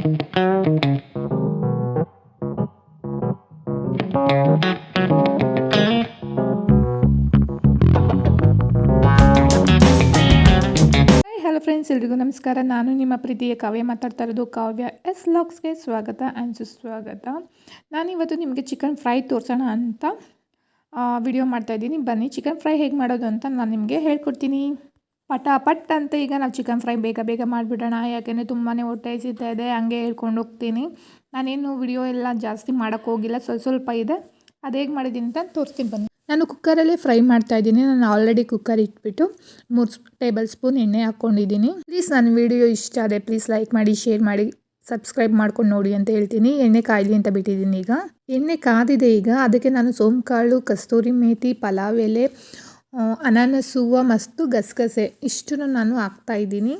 Hello friends, ಎಲ್ರಿಗೂ ನಮಸ್ಕಾರ. ನಾನು ನಿಮ್ಮ ಪ್ರೀತಿಯ ಕಾವ್ಯ ಮಾತಾಡ್ತಾ ಇರೋದು. ಕಾವ್ಯ ಎಸ್ ಲಾಗ್ಸ್ಗೆ ಸ್ವಾಗತ ಆ್ಯಂಡ್ ಸುಸ್ವಾಗತ. ನಾನಿವತ್ತು ನಿಮಗೆ ಚಿಕನ್ ಫ್ರೈ ತೋರಿಸೋಣ ಅಂತ ವಿಡಿಯೋ ಮಾಡ್ತಾಯಿದ್ದೀನಿ. ಬನ್ನಿ ಚಿಕನ್ ಫ್ರೈ ಹೇಗೆ ಮಾಡೋದು ಅಂತ ನಾನು ನಿಮಗೆ ಹೇಳ್ಕೊಡ್ತೀನಿ. ಪಟ್ ಅಂತ ಈಗ ನಾವು ಚಿಕನ್ ಫ್ರೈ ಬೇಗ ಬೇಗ ಮಾಡಿಬಿಡೋಣ, ಯಾಕೆಂದರೆ ತುಂಬಾ ಹೊಟ್ಟೆ ಹಸಿತಾ ಇದೆ. ಹಂಗೆ ಹೇಳ್ಕೊಂಡು ಹೋಗ್ತೀನಿ. ನಾನೇನು ವಿಡಿಯೋ ಎಲ್ಲ ಜಾಸ್ತಿ ಮಾಡೋಕ್ಕೆ ಹೋಗಿಲ್ಲ, ಸ್ವಲ್ಪ ಇದೆ. ಅದು ಹೇಗೆ ಮಾಡಿದ್ದೀನಿ ಅಂತ ತೋರಿಸ್ತೀನಿ ಬನ್ನಿ. ನಾನು ಕುಕ್ಕರಲ್ಲೇ ಫ್ರೈ ಮಾಡ್ತಾಯಿದ್ದೀನಿ. ನಾನು ಆಲ್ರೆಡಿ ಕುಕ್ಕರ್ ಇಟ್ಬಿಟ್ಟು 3 ಟೇಬಲ್ ಸ್ಪೂನ್ ಎಣ್ಣೆ ಹಾಕ್ಕೊಂಡಿದ್ದೀನಿ. ಪ್ಲೀಸ್ ನನ್ನ ವಿಡಿಯೋ ಇಷ್ಟ ಆದರೆ ಪ್ಲೀಸ್ ಲೈಕ್ ಮಾಡಿ, ಶೇರ್ ಮಾಡಿ, ಸಬ್ಸ್ಕ್ರೈಬ್ ಮಾಡ್ಕೊಂಡು ನೋಡಿ ಅಂತ ಹೇಳ್ತೀನಿ. ಎಣ್ಣೆ ಕಾಯಲಿ ಅಂತ ಬಿಟ್ಟಿದ್ದೀನಿ. ಈಗ ಎಣ್ಣೆ ಕಾದಿದೆ. ಈಗ ಅದಕ್ಕೆ ನಾನು ಸೋಂಕಾಳು, ಕಸ್ತೂರಿ ಮೇಥಿ, ಪಲಾವ್ ಎಲೆ, ಅನಾನಸ್ ಹೂವು ಮತ್ತು ಗಸಗಸೆ ಇಷ್ಟನ್ನು ನಾನು ಹಾಕ್ತಾಯಿದ್ದೀನಿ.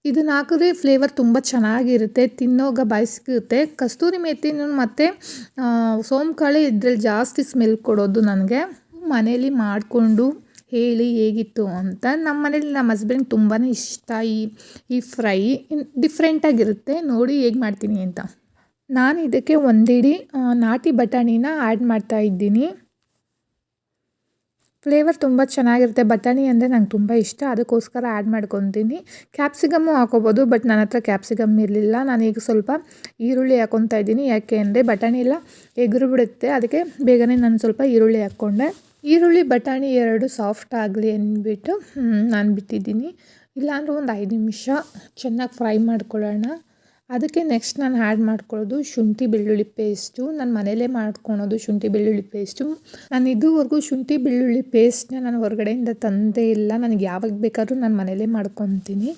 ಇದನ್ನ ಹಾಕಿದ್ರೆ ಫ್ಲೇವರ್ ತುಂಬ ಚೆನ್ನಾಗಿರುತ್ತೆ, ತಿನ್ನೋಗ ಬಾಯಿ ಸಿಗುತ್ತೆ. ಕಸ್ತೂರಿ ಮೇಥಿನೂ ಮತ್ತು ಸೋಂಕಾಳು ಇದ್ರಲ್ಲಿ ಜಾಸ್ತಿ ಸ್ಮೆಲ್ ಕೊಡೋದು. ನನಗೆ ಮನೇಲಿ ಮಾಡಿಕೊಂಡು ಹೇಳಿ ಹೇಗಿತ್ತು ಅಂತ. ನಮ್ಮ ಮನೇಲಿ ನಮ್ಮ ಹಸ್ಬೆಂಡ್ಗೆ ತುಂಬಾ ಇಷ್ಟ ಈ ಫ್ರೈ. ಡಿಫ್ರೆಂಟಾಗಿರುತ್ತೆ, ನೋಡಿ ಹೇಗೆ ಮಾಡ್ತೀನಿ ಅಂತ. ನಾನು ಇದಕ್ಕೆ ಒಂದಿಡಿ ನಾಟಿ ಬಟಾಣಿನ ಆ್ಯಡ್ ಮಾಡ್ತಾಯಿದ್ದೀನಿ. ಫ್ಲೇವರ್ ತುಂಬ ಚೆನ್ನಾಗಿರುತ್ತೆ. ಬಟಾಣಿ ಅಂದರೆ ನಂಗೆ ತುಂಬ ಇಷ್ಟ, ಅದಕ್ಕೋಸ್ಕರ ಆ್ಯಡ್ ಮಾಡ್ಕೊತೀನಿ. ಕ್ಯಾಪ್ಸಿಕಮ್ಮು ಹಾಕೋಬೋದು, ಬಟ್ ನನ್ನ ಹತ್ರ ಕ್ಯಾಪ್ಸಿಕಮ್ ಇರಲಿಲ್ಲ. ನಾನೀಗ ಸ್ವಲ್ಪ ಈರುಳ್ಳಿ ಹಾಕ್ಕೊತಾ ಇದ್ದೀನಿ. ಯಾಕೆ ಅಂದರೆ ಬಟಾಣಿ ಎಲ್ಲ ಎಗರು ಬಿಡುತ್ತೆ, ಅದಕ್ಕೆ ಬೇಗನೆ ನಾನು ಸ್ವಲ್ಪ ಈರುಳ್ಳಿ ಹಾಕ್ಕೊಂಡೆ. ಈರುಳ್ಳಿ ಬಟಾಣಿ ಎರಡು ಸಾಫ್ಟ್ ಆಗಲಿ ಅಂದ್ಬಿಟ್ಟು ನಾನು ಬಿಟ್ಟಿದ್ದೀನಿ. ಇಲ್ಲಾಂದ್ರೆ ಒಂದು 5 ನಿಮಿಷ ಚೆನ್ನಾಗಿ ಫ್ರೈ ಮಾಡ್ಕೊಳ್ಳೋಣ. ಅದಕ್ಕೆ ನೆಕ್ಸ್ಟ್ ನಾನು ಆ್ಯಡ್ ಮಾಡ್ಕೊಳ್ಳೋದು ಶುಂಠಿ ಬೆಳ್ಳುಳ್ಳಿ ಪೇಸ್ಟು. ನಾನು ಮನೇಲೇ ಮಾಡ್ಕೊಳೋದು ಶುಂಠಿ ಬೆಳ್ಳುಳ್ಳಿ ಪೇಸ್ಟು. ನಾನು ಇದುವರೆಗೂ ಶುಂಠಿ ಬೆಳ್ಳುಳ್ಳಿ ಪೇಸ್ಟ್ನ ನಾನು ಹೊರಗಡೆಯಿಂದ ತಂದೇ ಇಲ್ಲ. ನನಗೆ ಯಾವಾಗ ಬೇಕಾದ್ರೂ ನಾನು ಮನೇಲೇ ಮಾಡ್ಕೊತೀನಿ.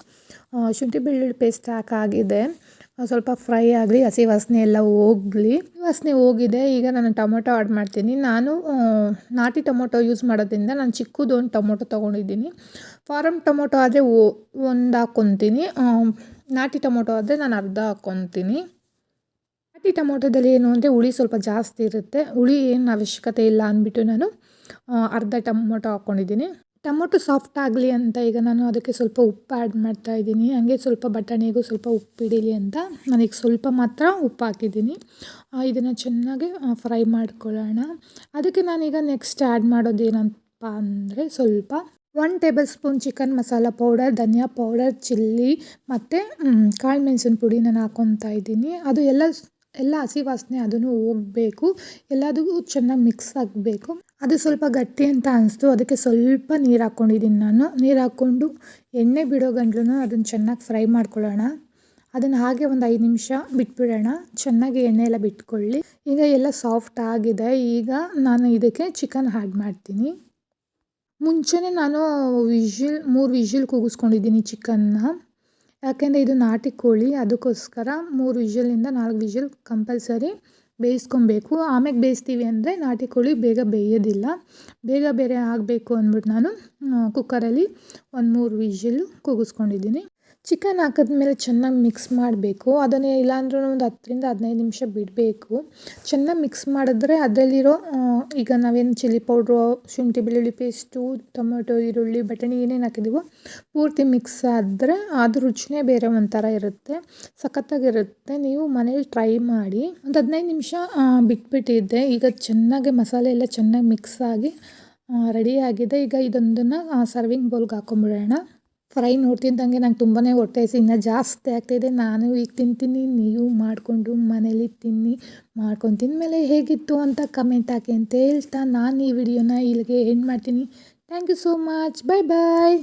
ಶುಂಠಿ ಬೆಳ್ಳುಳ್ಳಿ ಪೇಸ್ಟ್ ಹಾಕಾಗಿದೆ. ಸ್ವಲ್ಪ ಫ್ರೈ ಆಗಲಿ, ಹಸಿ ವಾಸನೆ ಎಲ್ಲ ಹೋಗಲಿ. ವಾಸನೆ ಹೋಗಿದೆ. ಈಗ ನಾನು ಟೊಮೊಟೊ ಆ್ಯಡ್ ಮಾಡ್ತೀನಿ. ನಾನು ನಾಟಿ ಟೊಮೊಟೊ ಯೂಸ್ ಮಾಡೋದ್ರಿಂದ ನಾನು ಚಿಕ್ಕದು ಒಂದು ಟೊಮೊಟೊ ತೊಗೊಂಡಿದ್ದೀನಿ. ಫಾರಮ್ ಟೊಮೊಟೊ ಆದರೆ ಒಂದು ಹಾಕ್ಕೊತೀನಿ, ನಾಟಿ ಟೊಮೊಟೊ ಆದರೆ ನಾನು ಅರ್ಧ ಹಾಕ್ಕೊತೀನಿ. ನಾಟಿ ಟೊಮೊಟೊದಲ್ಲಿ ಏನು ಅಂದರೆ ಹುಳಿ ಸ್ವಲ್ಪ ಜಾಸ್ತಿ ಇರುತ್ತೆ. ಹುಳಿ ಏನು ಅವಶ್ಯಕತೆ ಇಲ್ಲ ಅಂದ್ಬಿಟ್ಟು ನಾನು ಅರ್ಧ ಟೊಮೊಟೊ ಹಾಕ್ಕೊಂಡಿದ್ದೀನಿ. ಟೊಮೊಟೊ ಸಾಫ್ಟ್ ಆಗಲಿ ಅಂತ ಈಗ ನಾನು ಅದಕ್ಕೆ ಸ್ವಲ್ಪ ಉಪ್ಪು ಆ್ಯಡ್ ಮಾಡ್ತಾಯಿದ್ದೀನಿ. ಹಾಗೆ ಸ್ವಲ್ಪ ಬಟಾಣಿಗೂ ಸ್ವಲ್ಪ ಉಪ್ಪು ಹಿಡೀಲಿ ಅಂತ ನಾನೀಗ ಸ್ವಲ್ಪ ಮಾತ್ರ ಉಪ್ಪು ಹಾಕಿದ್ದೀನಿ. ಇದನ್ನು ಚೆನ್ನಾಗಿ ಫ್ರೈ ಮಾಡ್ಕೊಳ್ಳೋಣ. ಅದಕ್ಕೆ ನಾನೀಗ ನೆಕ್ಸ್ಟ್ ಆ್ಯಡ್ ಮಾಡೋದು ಏನಪ್ಪ ಅಂದರೆ ಸ್ವಲ್ಪ 1 table spoon chicken masala powder, ಧನಿಯಾ ಪೌಡರ್, ಚಿಲ್ಲಿ ಮತ್ತು ಕಾಳು ಮೆಣಸಿನ ಪುಡಿ ನಾನು ಹಾಕ್ಕೊತಾ ಇದ್ದೀನಿ. ಅದು ಎಲ್ಲ ಹಸಿ ವಾಸನೆ ಅದನ್ನು ಹೋಗಬೇಕು, ಎಲ್ಲದಕ್ಕೂ ಚೆನ್ನಾಗಿ ಮಿಕ್ಸ್ ಆಗಬೇಕು. ಅದು ಸ್ವಲ್ಪ ಗಟ್ಟಿ ಅಂತ ಅನಿಸ್ತು, ಅದಕ್ಕೆ ಸ್ವಲ್ಪ ನೀರು ಹಾಕ್ಕೊಂಡಿದ್ದೀನಿ ನಾನು. ನೀರು ಹಾಕ್ಕೊಂಡು ಎಣ್ಣೆ ಬಿಡೋ ಗಂಟಲು ಅದನ್ನು ಚೆನ್ನಾಗಿ ಫ್ರೈ ಮಾಡ್ಕೊಳ್ಳೋಣ. ಅದನ್ನು ಹಾಗೆ ಒಂದು 5 ನಿಮಿಷ ಬಿಟ್ಬಿಡೋಣ, ಚೆನ್ನಾಗಿ ಎಣ್ಣೆ ಎಲ್ಲ ಬಿಟ್ಕೊಳ್ಳಿ. ಈಗ ಎಲ್ಲ ಸಾಫ್ಟ್ ಆಗಿದೆ. ಈಗ ನಾನು ಇದಕ್ಕೆ ಚಿಕನ್ ಆ್ಯಡ್ ಮಾಡ್ತೀನಿ. ಮುಂಚೆನೇ ನಾನು 3 ವಿಷಿಲ್ ಕೂಗಿಸ್ಕೊಂಡಿದ್ದೀನಿ ಚಿಕನ್ನ. ಯಾಕೆಂದರೆ ಇದು ನಾಟಿ ಕೋಳಿ, ಅದಕ್ಕೋಸ್ಕರ 3 ವಿಷಲಿಂದ 4 ವಿಷಲ್ ಕಂಪಲ್ಸರಿ ಬೇಯಿಸ್ಕೊಬೇಕು. ಆಮೇಲೆ ಬೇಯಿಸ್ತೀವಿ ಅಂದರೆ ನಾಟಿ ಕೋಳಿ ಬೇಗ ಬೇಯೋದಿಲ್ಲ. ಬೇಗ ಬೇರೆ ಆಗಬೇಕು ಅಂದ್ಬಿಟ್ಟು ನಾನು ಕುಕ್ಕರಲ್ಲಿ ಒಂದು 3 ವಿಷಲು ಕೂಗಿಸ್ಕೊಂಡಿದ್ದೀನಿ. ಚಿಕನ್ ಹಾಕಿದ್ಮೇಲೆ ಚೆನ್ನಾಗಿ ಮಿಕ್ಸ್ ಮಾಡಬೇಕು. ಅದನ್ನೇ ಇಲ್ಲಾಂದ್ರೂ ಒಂದು 10ರಿಂದ 15 ನಿಮಿಷ ಬಿಡಬೇಕು. ಚೆನ್ನಾಗಿ ಮಿಕ್ಸ್ ಮಾಡಿದ್ರೆ ಅದರಲ್ಲಿರೋ ಈಗ ನಾವೇನು ಚಿಲ್ಲಿ ಪೌಡ್ರು, ಶುಂಠಿ ಬೆಳ್ಳುಳ್ಳಿ ಪೇಸ್ಟು, ಟೊಮೊಟೊ, ಈರುಳ್ಳಿ, ಬಟಾಣಿ ಏನೇನು ಹಾಕಿದ್ದೀವೋ ಪೂರ್ತಿ ಮಿಕ್ಸ್ ಆದರೆ ಅದು ರುಚಿನೇ ಬೇರೆ ಒಂಥರ ಇರುತ್ತೆ, ಸಖತ್ತಾಗಿರುತ್ತೆ. ನೀವು ಮನೇಲಿ ಟ್ರೈ ಮಾಡಿ. ಒಂದು 15 ನಿಮಿಷ ಬಿಟ್ಬಿಟ್ಟಿದ್ದೆ. ಈಗ ಚೆನ್ನಾಗಿ ಮಸಾಲೆ ಎಲ್ಲ ಚೆನ್ನಾಗಿ ಮಿಕ್ಸ್ ಆಗಿ ರೆಡಿಯಾಗಿದೆ. ಈಗ ಇದೊಂದನ್ನು ಸರ್ವಿಂಗ್ ಬೌಲ್ಗೆ ಹಾಕೊಂಬಿಡೋಣ. ಫ್ರೈ ನೋಡ್ತಿದ್ದಂಗೆ ನಂಗೆ ತುಂಬಾ ಹೊಟ್ಟೆ ಹಸಿ ಇನ್ನೂ ಜಾಸ್ತಿ ಆಗ್ತಾಯಿದೆ. ನಾನು ಈಗ ತಿಂತೀನಿ, ನೀವು ಮಾಡಿಕೊಂಡು ಮನೇಲಿ ತಿನ್ನಿ. ಮಾಡ್ಕೊಂಡು ತಿಂದಮೇಲೆ ಹೇಗಿತ್ತು ಅಂತ ಕಮೆಂಟ್ ಹಾಕಿ ಅಂತ ಹೇಳ್ತಾ ನಾನು ಈ ವಿಡಿಯೋನ ಇಲ್ಲಿಗೆ ಎಂಡ್ ಮಾಡ್ತೀನಿ. Thank you so much. Bye bye.